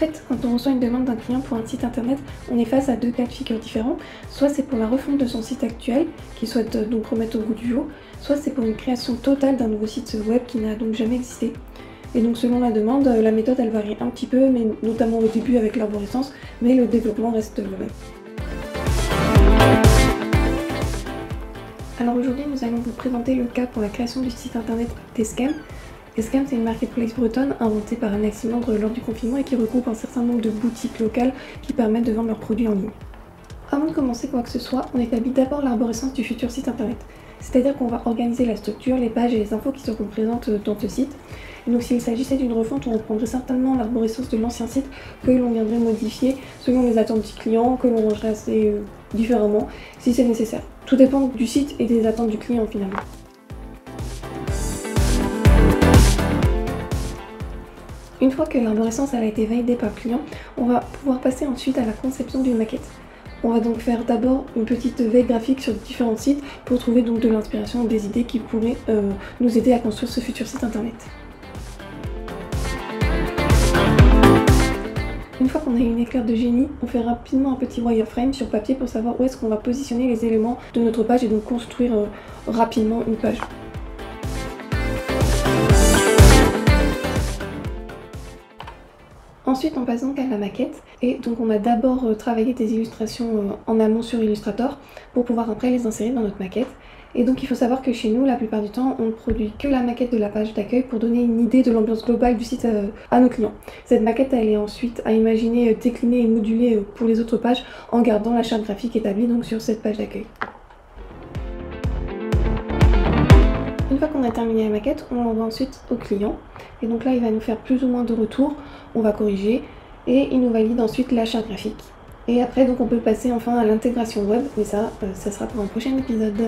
fait, quand on reçoit une demande d'un client pour un site internet, on est face à deux cas de figure différents. Soit c'est pour la refonte de son site actuel, qu'il souhaite donc remettre au goût du jour, soit c'est pour une création totale d'un nouveau site web qui n'a donc jamais existé. Et donc selon la demande, la méthode elle varie un petit peu, mais notamment au début avec l'arborescence, mais le développement reste le même. Alors aujourd'hui, nous allons vous présenter le cas pour la création du site internet d'Escam. Escam, c'est une marketplace bretonne inventée par Anaximandre lors du confinement et qui regroupe un certain nombre de boutiques locales qui permettent de vendre leurs produits en ligne. Avant de commencer quoi que ce soit, on établit d'abord l'arborescence du futur site internet. C'est-à-dire qu'on va organiser la structure, les pages et les infos qui seront présentes dans ce site. Et donc s'il s'agissait d'une refonte, on reprendrait certainement l'arborescence de l'ancien site que l'on viendrait modifier selon les attentes du client, que l'on rangerait assez différemment si c'est nécessaire. Tout dépend du site et des attentes du client finalement. Une fois que l'arborescence a été validée par le client, on va pouvoir passer ensuite à la conception d'une maquette. On va donc faire d'abord une petite veille graphique sur différents sites pour trouver donc de l'inspiration ou des idées qui pourraient nous aider à construire ce futur site internet. Une fois qu'on a eu une éclair de génie, on fait rapidement un petit wireframe sur papier pour savoir où est-ce qu'on va positionner les éléments de notre page et donc construire rapidement une page. Ensuite, on passe donc à la maquette et donc on a d'abord travaillé des illustrations en amont sur Illustrator pour pouvoir après les insérer dans notre maquette. Et donc il faut savoir que chez nous, la plupart du temps, on ne produit que la maquette de la page d'accueil pour donner une idée de l'ambiance globale du site à nos clients. Cette maquette, elle est ensuite à imaginer déclinée et modulée pour les autres pages en gardant la charte graphique établie donc sur cette page d'accueil. Une fois qu'on a terminé la maquette, on l'envoie ensuite au client. Et donc là, il va nous faire plus ou moins de retours, on va corriger et il nous valide ensuite la charte graphique. Et après, donc on peut passer enfin à l'intégration web, mais ça sera pour un prochain épisode.